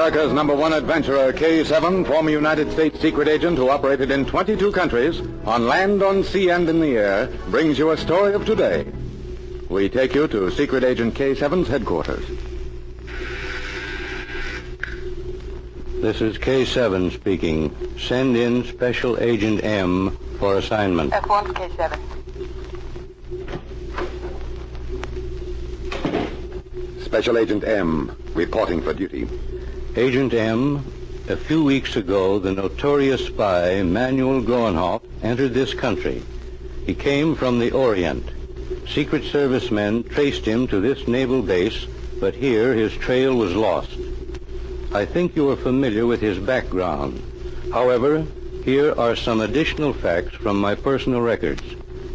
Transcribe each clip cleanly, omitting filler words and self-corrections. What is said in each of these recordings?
America's #1 adventurer, K7, former United States secret agent who operated in 22 countries, on land, on sea, and in the air, brings you a story of today. We take you to Secret Agent K7's headquarters. This is K7 speaking. Send in Special Agent M for assignment. F1 K7. Special Agent M, reporting for duty. Agent M, a few weeks ago, the notorious spy, Manuel Groenhoff, entered this country. He came from the Orient. Secret Service men traced him to this naval base, but here his trail was lost. I think you are familiar with his background. However, here are some additional facts from my personal records.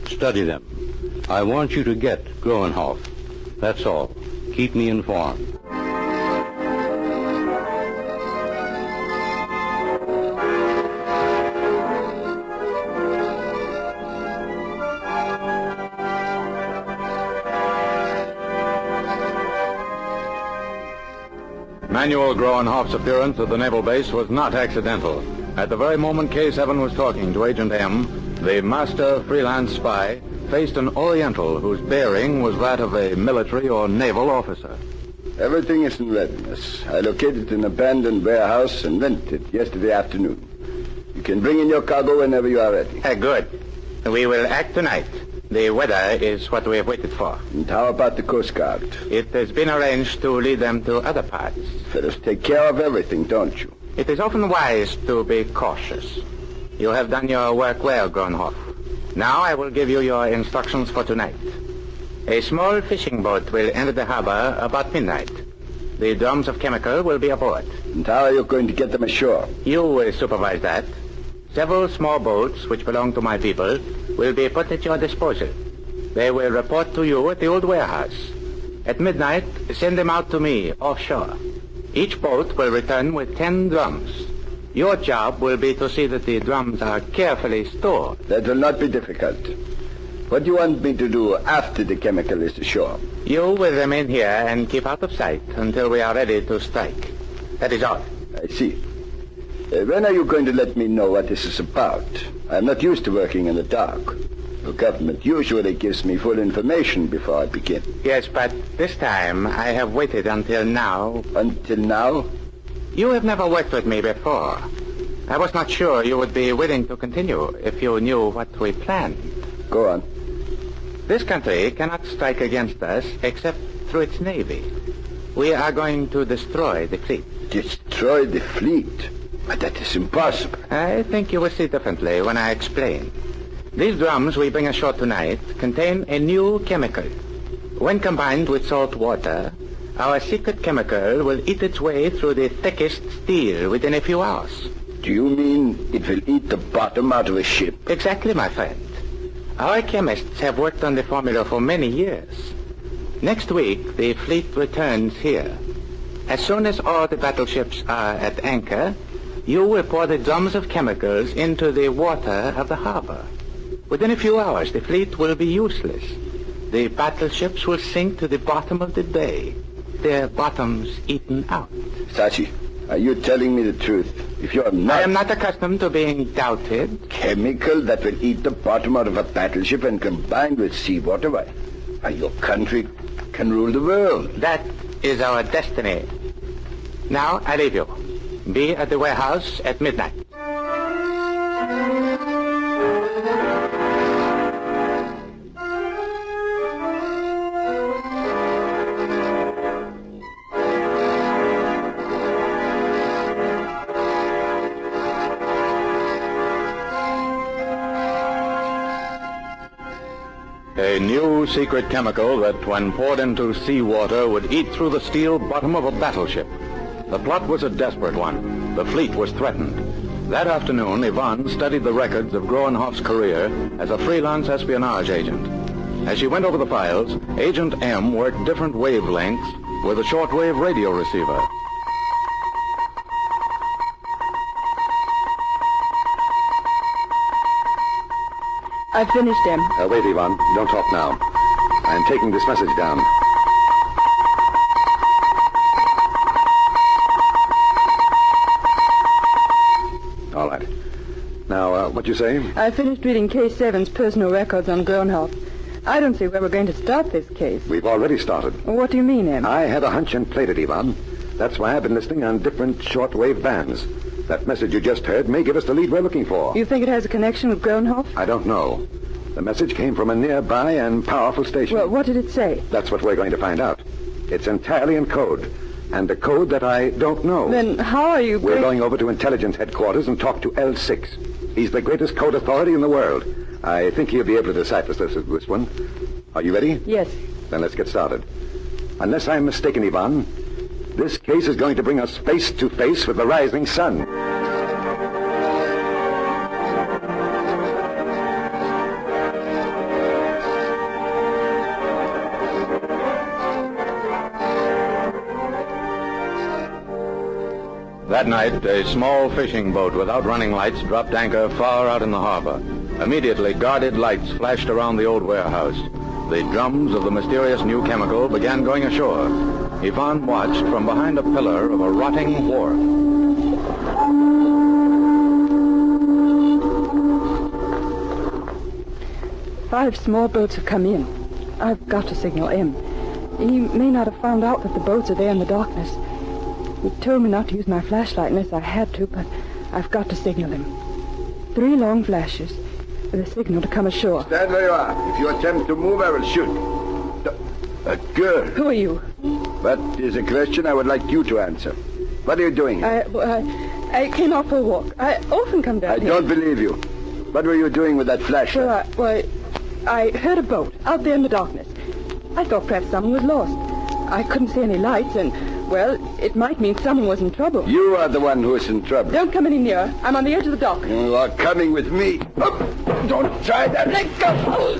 Study them. I want you to get Groenhoff. That's all. Keep me informed. Manuel Groenhoff's appearance at the naval base was not accidental. At the very moment K7 was talking to Agent M, the master freelance spy faced an Oriental whose bearing was that of a military or naval officer. Everything is in readiness. I located an abandoned warehouse and rented it yesterday afternoon. You can bring in your cargo whenever you are ready. Good. We will act tonight. The weather is what we have waited for. And how about the Coast Guard? It has been arranged to lead them to other parts. Fellows take care of everything, don't you? It is often wise to be cautious. You have done your work well, Groenhoff. Now I will give you your instructions for tonight. A small fishing boat will enter the harbor about midnight. The drums of chemical will be aboard. And how are you going to get them ashore? You will supervise that. Several small boats, which belong to my people, will be put at your disposal. They will report to you at the old warehouse. At midnight, send them out to me offshore. Each boat will return with 10 drums. Your job will be to see that the drums are carefully stored. That will not be difficult. What do you want me to do after the chemical is ashore? You will remain here and keep out of sight until we are ready to strike. That is all. I see. When are you going to let me know what this is about? I'm not used to working in the dark. The government usually gives me full information before I begin. Yes, but this time I have waited until now. Until now? You have never worked with me before. I was not sure you would be willing to continue if you knew what we planned. Go on. This country cannot strike against us except through its navy. We are going to destroy the fleet. Destroy the fleet? But that is impossible. I think you will see differently when I explain. These drums we bring ashore tonight contain a new chemical. When combined with salt water, our secret chemical will eat its way through the thickest steel within a few hours. Do you mean it will eat the bottom out of a ship? Exactly, my friend. Our chemists have worked on the formula for many years. Next week, the fleet returns here. As soon as all the battleships are at anchor, you will pour the drums of chemicals into the water of the harbor. Within a few hours, the fleet will be useless. The battleships will sink to the bottom of the bay, their bottoms eaten out. Sachi, are you telling me the truth? If you are not... I am not accustomed to being doubted. Chemical that will eat the bottom out of a battleship and combined with seawater, why, your country can rule the world. That is our destiny. Now, I leave you. Be at the warehouse at midnight. A new secret chemical that, when poured into seawater, would eat through the steel bottom of a battleship. The plot was a desperate one. The fleet was threatened. That afternoon, Yvonne studied the records of Groenhoff's career as a freelance espionage agent. As she went over the files, Agent M worked different wavelengths with a shortwave radio receiver. I've finished him. Wait, Yvonne. Don't talk now. I'm taking this message down. Now, what'd you say? I finished reading Case 7's personal records on Gronhoff. I don't see where we're going to start this case. We've already started. What do you mean, Em? I had a hunch and played it, Ivan. That's why I've been listening on different shortwave bands. That message you just heard may give us the lead we're looking for. You think it has a connection with Gronhoff? I don't know. The message came from a nearby and powerful station. Well, what did it say? That's what we're going to find out. It's entirely in code, and a code that I don't know. Then how are you... We're going over to intelligence headquarters and talk to L6. He's the greatest code authority in the world. I think he'll be able to decipher this one. Are you ready? Yes. Then let's get started. Unless I'm mistaken, Ivan, this case is going to bring us face to face with the rising sun. That night, a small fishing boat without running lights dropped anchor far out in the harbor. Immediately, guarded lights flashed around the old warehouse. The drums of the mysterious new chemical began going ashore. Ivan watched from behind a pillar of a rotting wharf. Five small boats have come in. I've got to signal M. He may not have found out that the boats are there in the darkness. He told me not to use my flashlight unless I had to, but I've got to signal him. 3 long flashes with a signal to come ashore. Stand where you are. If you attempt to move, I will shoot. A girl. Who are you? That is a question I would like you to answer. What are you doing here? I came out for a walk. I often come down I here. don't believe you. What were you doing with that flashlight? I heard a boat out there in the darkness. I thought perhaps someone was lost. I couldn't see any lights, and, well, it might mean someone was in trouble. You are the one who is in trouble. Don't come any nearer. I'm on the edge of the dock. You are coming with me. Don't try that. Let go!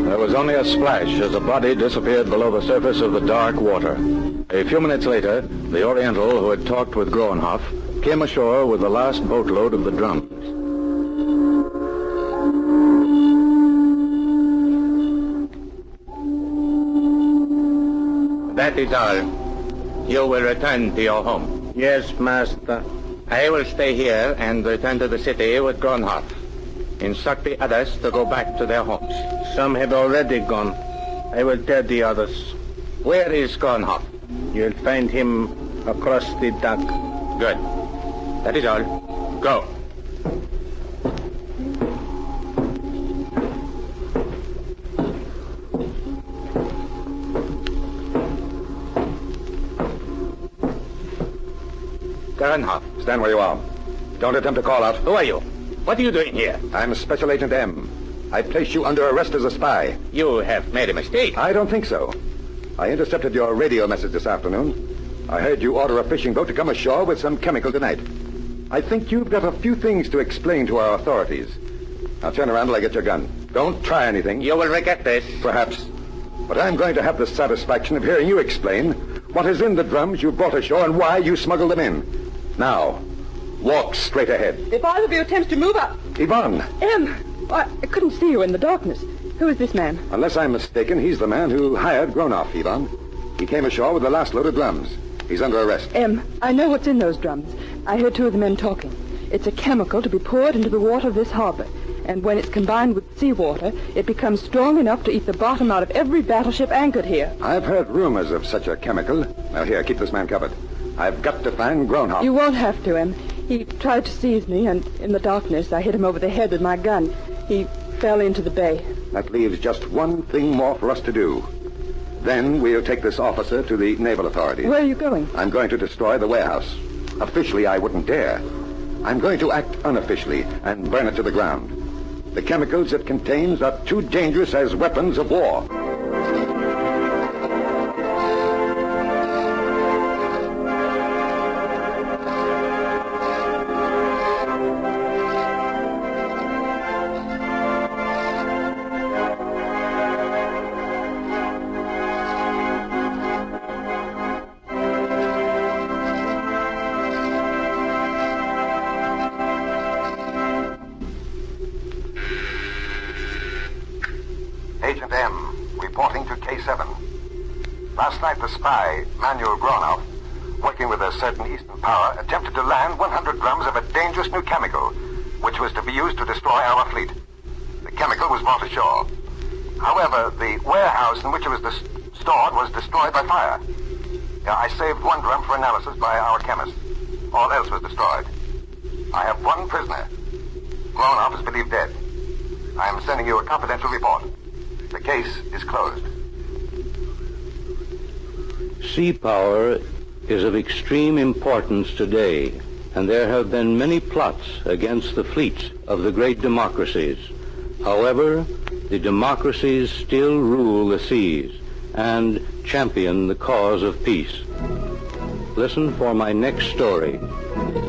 There was only a splash as a body disappeared below the surface of the dark water. A few minutes later, the Oriental who had talked with Groenhoff came ashore with the last boatload of the drums. That is all. You will return to your home. Yes, master. I will stay here and return to the city with Groenhoff. Instruct the others to go back to their homes. Some have already gone. I will tell the others. Where is Groenhoff? You'll find him across the dock. Good. That is all. Go. Groenhoff. Stand where you are. Don't attempt to call out. Who are you? What are you doing here? I'm Special Agent M. I place you under arrest as a spy. You have made a mistake. I don't think so. I intercepted your radio message this afternoon. I heard you order a fishing boat to come ashore with some chemical tonight. I think you've got a few things to explain to our authorities. Now turn around till I get your gun. Don't try anything. You will regret this. Perhaps. But I'm going to have the satisfaction of hearing you explain what is in the drums you brought ashore and why you smuggled them in. Now, walk straight ahead. If either of you attempts to move up... Yvonne! M! I couldn't see you in the darkness. Who is this man? Unless I'm mistaken, he's the man who hired Groenhoff, Yvonne. He came ashore with the last load of drums. He's under arrest. M, I know what's in those drums. I heard 2 of the men talking. It's a chemical to be poured into the water of this harbor. And when it's combined with seawater, it becomes strong enough to eat the bottom out of every battleship anchored here. I've heard rumors of such a chemical. Now here, keep this man covered. I've got to find Groenhoff. You won't have to, M. He tried to seize me, and in the darkness, I hit him over the head with my gun. He fell into the bay. That leaves just one thing more for us to do. Then we'll take this officer to the naval authorities. Where are you going? I'm going to destroy the warehouse. Officially, I wouldn't dare. I'm going to act unofficially and burn it to the ground. The chemicals it contains are too dangerous as weapons of war. Last night, the spy, Manuel Gronoff, working with a certain Eastern power, attempted to land 100 grams of a dangerous new chemical, which was to be used to destroy our fleet. The chemical was brought ashore. However, the warehouse in which it was stored was destroyed by fire. I saved 1 drum for analysis by our chemists. All else was destroyed. I have 1 prisoner. Gronoff is believed dead. I am sending you a confidential report. The case is closed. Sea power is of extreme importance today, and there have been many plots against the fleets of the great democracies. However, the democracies still rule the seas and champion the cause of peace. Listen for my next story.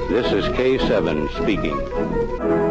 This is K7 speaking.